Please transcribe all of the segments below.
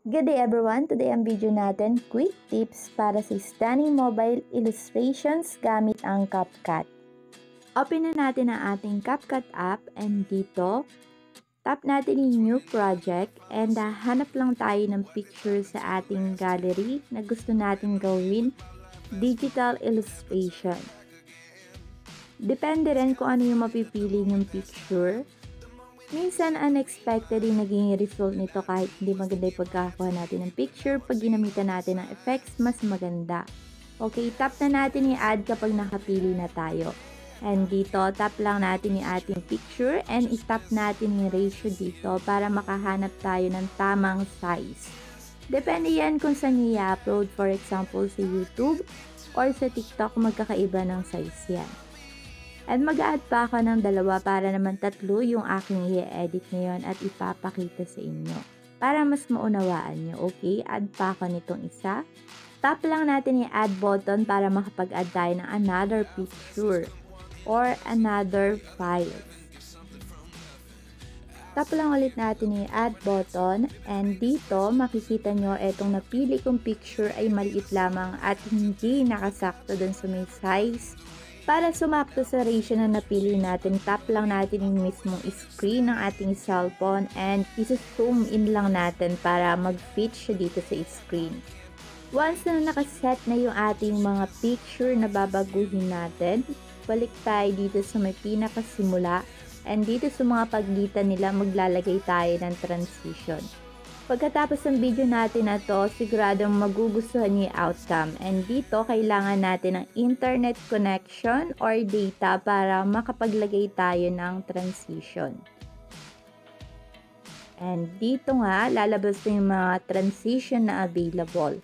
Good day everyone! Today ang video natin, quick tips para sa stunning mobile illustrations gamit ang CapCut. Open na natin ang ating CapCut app and dito, tap natin yung new project and hanap lang tayo ng picture sa ating gallery na gusto natin gawin digital illustration. Depende rin kung ano yung mapipili yung picture. Minsan, unexpected yung naging result nito kahit hindi maganda yung pagkakakuha natin ng picture. Pag ginamitan natin ng effects, mas maganda. Okay, tap na natin yung add kapag nakapili na tayo. And dito, tap lang natin yung ating picture and itap natin yung ratio dito para makahanap tayo ng tamang size. Depende yan kung saan nyo i-upload. For example, sa YouTube or sa TikTok, magkakaiba ng size yan. And mag-add pa ako ng dalawa para naman tatlo yung aking i-edit ngayon at ipapakita sa inyo. Para mas maunawaan nyo, okay? Add pa ako nitong isa. Tap lang natin yung add button para makapag-add tayo ng another picture or another file. Tap lang ulit natin yung add button and dito makikita nyo itong napili kong picture ay maliit lamang at hindi nakasakto dun sa may size. Para sumakto sa ratio na napili natin, tap lang natin yung mismong screen ng ating cellphone and i-zoom in lang natin para mag-fit siya dito sa screen. Once na nakaset na yung ating mga picture na babaguhin natin, balik tayo dito sa may pinakasimula and dito sa mga pagitan nila maglalagay tayo ng transition. Pagkatapos ng video natin na to, siguradong magugustuhan niyo yung outcome. And dito, kailangan natin ng internet connection or data para makapaglagay tayo ng transition. And dito nga, lalabas na yung mga transition na available.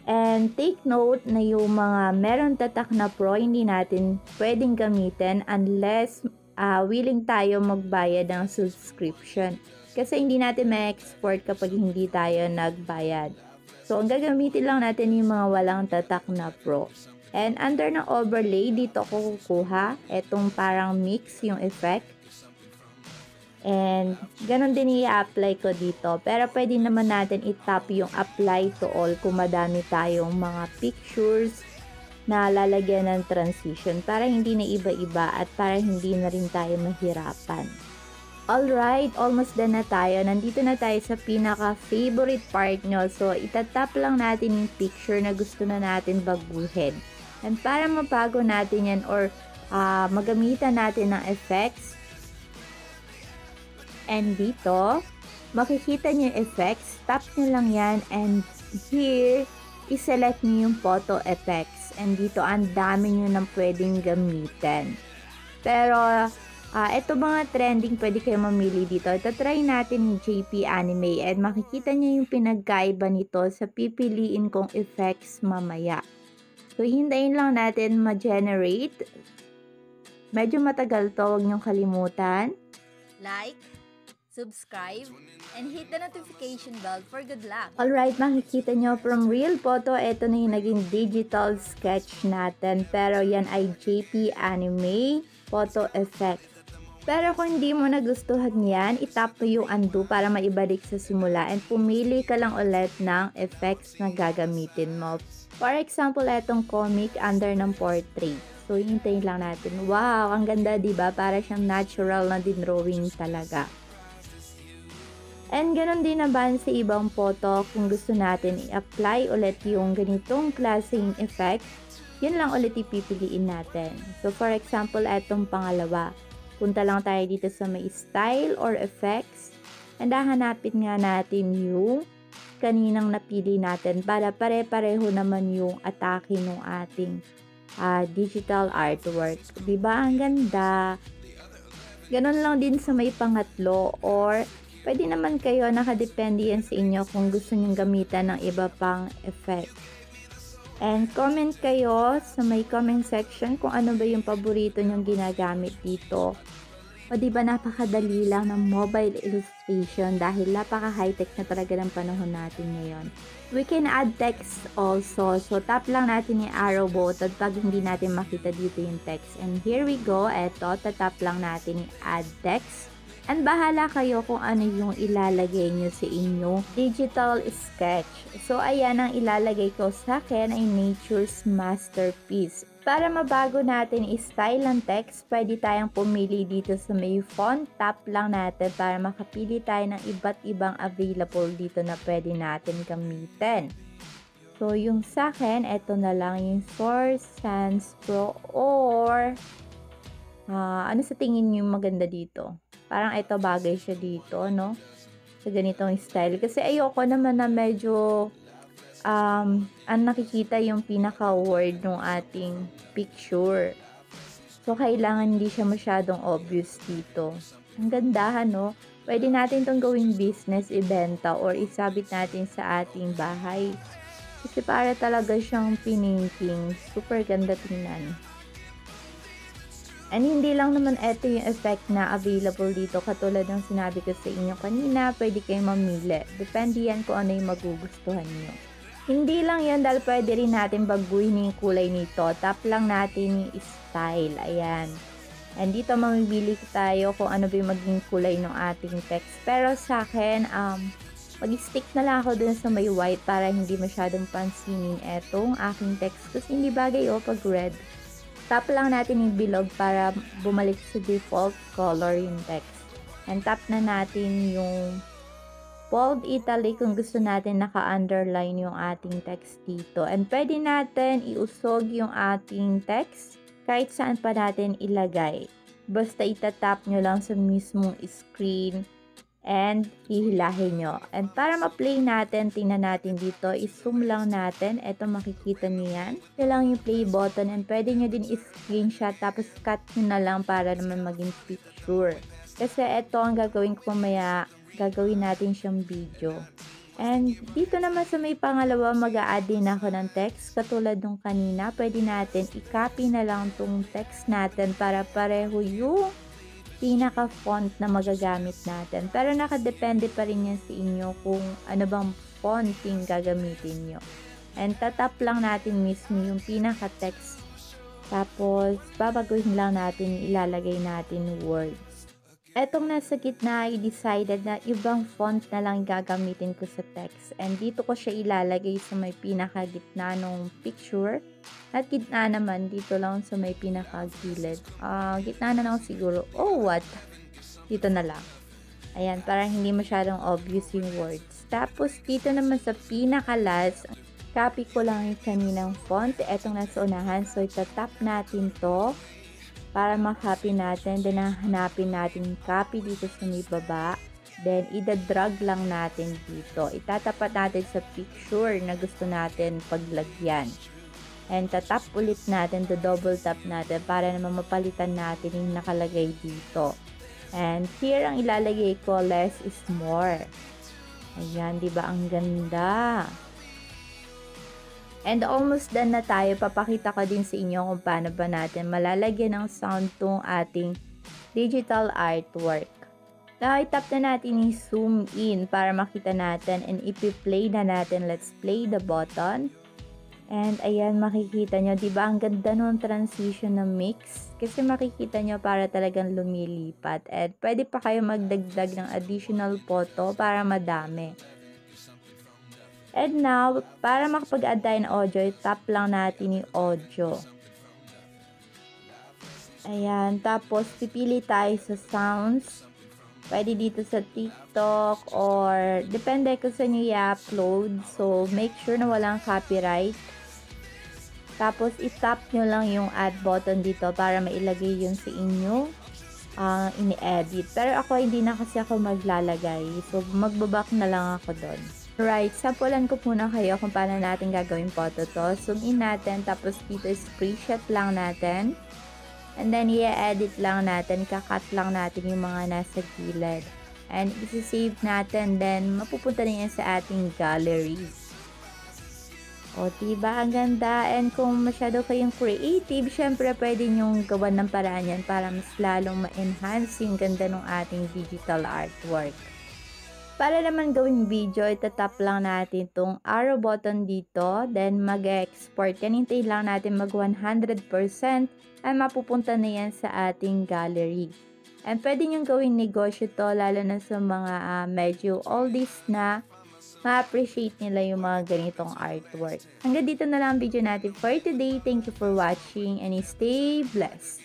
And take note na yung mga meron tatak na pro, hindi natin pwedeng gamitin unless willing tayo magbayad ng subscription. Kasi hindi natin ma-export kapag hindi tayo nagbayad. So, ang gagamitin lang natin yung mga walang tatak na pro. And under ng overlay, dito ako kukuha. Itong parang mix yung effect. And ganun din i-apply ko dito. Pero pwede naman natin i-tap yung apply to all kung madami tayong mga pictures na lalagyan ng transition para hindi na iba-iba at para hindi na rin tayo mahirapan. Alright, almost done na tayo. Nandito na tayo sa pinaka-favorite part nyo. So, itatap lang natin yung picture na gusto na natin baguhin. And para mabago natin yan or magamitan natin ng effects. And dito, makikita nyo yung effects. Tap nyo lang yan. And here, iselect nyo yung photo effects. And dito, ang dami nyo nang pwedeng gamitin. Pero, ito mga trending pwede kayo mamili dito. Try natin yung JP Anime and makikita niyo yung pinagkaiba nito sa pipiliin kong effects mamaya. So, hintayin lang natin ma-generate. Medyo matagal to, huwag niyong kalimutan. Like, subscribe, and hit the notification bell for good luck. Alright, makikita nyo from real photo, ito na yung naging digital sketch natin. Pero yan ay JP Anime photo effect. Pero kung hindi mo nagustuhan yan, itap mo yung undo para maibalik sa simula and pumili ka lang ulit ng effects na gagamitin mo. For example, etong comic under ng portrait. So, hintayin lang natin. Wow, ang ganda, diba? Para siyang natural na din drawing talaga. And ganun din naman sa ibang photo kung gusto natin i-apply ulit yung ganitong klaseng effect, yun lang ulit ipipiliin natin. So, for example, etong pangalawa. Punta lang tayo dito sa may style or effects. And hahanapin nga natin yung kaninang napili natin para pare-pareho naman yung atake ng ating digital artwork. Diba? Ang ganda. Ganon lang din sa may pangatlo or pwede naman kayo, nakadepende yan sa inyo kung gusto nyong gamitan ng iba pang effect. And comment kayo sa may comment section kung ano ba yung paborito nyong ginagamit dito. O diba napakadali lang ng mobile illustration dahil napaka-high-tech na talaga ng panahon natin ngayon. We can add text also. So tap lang natin yung arrow button pag hindi natin makita dito yung text. And here we go. Eto, tatap lang natin yung add text. And bahala kayo kung ano yung ilalagay nyo sa inyong digital sketch. So ayan, ang ilalagay ko sa akin ay Nature's Masterpiece. Para mabago natin style ng text, pwede tayong pumili dito sa may font. Tap lang natin para makapili tayo ng iba't ibang available dito na pwede natin gamitin. So yung sa akin, ito na lang yung Source Sans Pro or ano sa tingin nyo maganda dito? Parang ito bagay siya dito, no? Sa ganitong style. Kasi ayoko naman na medyo ang nakikita yung pinaka-word ng ating picture. So, kailangan hindi siya masyadong obvious dito. Ang gandahan, no? Pwede natin itong gawing business, ibenta, or isabit natin sa ating bahay. Kasi para talaga siyang piningking. Super ganda tingnan. And hindi lang naman ito yung effect na available dito. Katulad ng sinabi ko sa inyo kanina, pwede kayong mamili. Depende yan kung ano yung magugustuhan nyo. Hindi lang yan dahil pwede rin natin baguhin yung kulay nito. Tap lang natin yung style. Ayan. And dito mamibili tayo kung ano ba yung maging kulay ng ating text. Pero sa akin, mag-stick na lang ako dun sa may white para hindi masyadong pansinin etong aking text. Kasi hindi bagay pag red. Tap lang natin yung bilog para bumalik sa default color yung text. And tap na natin yung bold italic kung gusto natin naka-underline yung ating text dito. And pwede natin iusog yung ating text kahit saan pa natin ilagay. Basta itatap nyo lang sa mismong screen and hihilahin nyo. And para ma-play natin, tingnan natin dito, i-zoom lang natin. Ito makikita nyo yan. Ito lang yung play button and pwede nyo din i-screenshot tapos cut nyo na lang para naman maging picture. Kasi ito ang gagawin ko mamaya, gagawin natin siyang video. And dito naman sa may pangalawa, mag-a-add din ako ng text. Katulad nung kanina, pwede natin i-copy na lang tong text natin para pareho yung pinaka-font na magagamit natin. Pero nakadepende pa rin yan sa inyo kung ano bang font yung gagamitin nyo. And tatap lang natin mismo yung pinaka-text. Tapos, babaguhin lang natin yung ilalagay natin words. Etong nasa gitna, i-decided na ibang font na lang gagamitin ko sa text. And dito ko siya ilalagay sa may pinaka-gitna ng picture. At gitna naman, dito lang sa may pinaka-gilid. Gitna na lang siguro. Oh, what? Dito na lang. Ayan, parang hindi masyadong obvious yung words. Tapos, dito naman sa pinaka-last, copy ko lang yung kaninang font. Etong nasa unahan. So, itatap natin to para ma-copy natin. Then, hanapin natin yung copy dito sa may baba. Then, ida-drag lang natin dito. Itatapat natin sa picture na gusto natin paglagyan. And tatap ulit natin, double tap natin para naman mapalitan natin yung nakalagay dito. And here ang ilalagay ko, less is more. Ayan, di ba ang ganda? And almost done na tayo. Papakita ko din sa inyo kung paano ba natin malalagyan ng sound tong ating digital artwork. Now, itap na natin yung zoom in para makita natin and ipi-play na natin. Let's play the button. And ayan, makikita nyo, diba ang ganda ng transition ng mix? Kasi makikita nyo para talagang lumilipat. And pwede pa kayo magdagdag ng additional photo para madami. And now, para makapag-add tayo ng audio, tap lang natin yung audio. Ayan, tapos pipili tayo sa sounds. Pwede dito sa TikTok or depende kung saan nyo i-upload. So, make sure na walang copyright. Tapos, itap nyo lang yung add button dito para mailagay yun sa inyo ini-edit. Pero ako, hindi na kasi ako maglalagay. So, magbaback na lang ako doon. Right, sampulan ko muna kayo kung paano natin gagawin photo to. Zoom in natin, tapos dito screenshot lang natin. And then, i-edit lang natin, kakat lang natin yung mga nasa gilid. And, isi-save natin, then mapupunta na yan sa ating gallery. O, diba? Ang ganda. And kung masyado kayong creative, syempre pwede nyong gawan ng paraan yan para mas lalong ma-enhance yung ganda ng ating digital artwork. Para naman gawing video, itatap lang natin itong arrow button dito. Then, mag-export. Hintayin lang natin mag 100% ay mapupunta na yan sa ating gallery. And pwede niyong gawing negosyo to, lalo na sa mga medyo oldies na ma-appreciate nila yung mga ganitong artwork. Hanggang dito na lang ang video natin for today. Thank you for watching and stay blessed.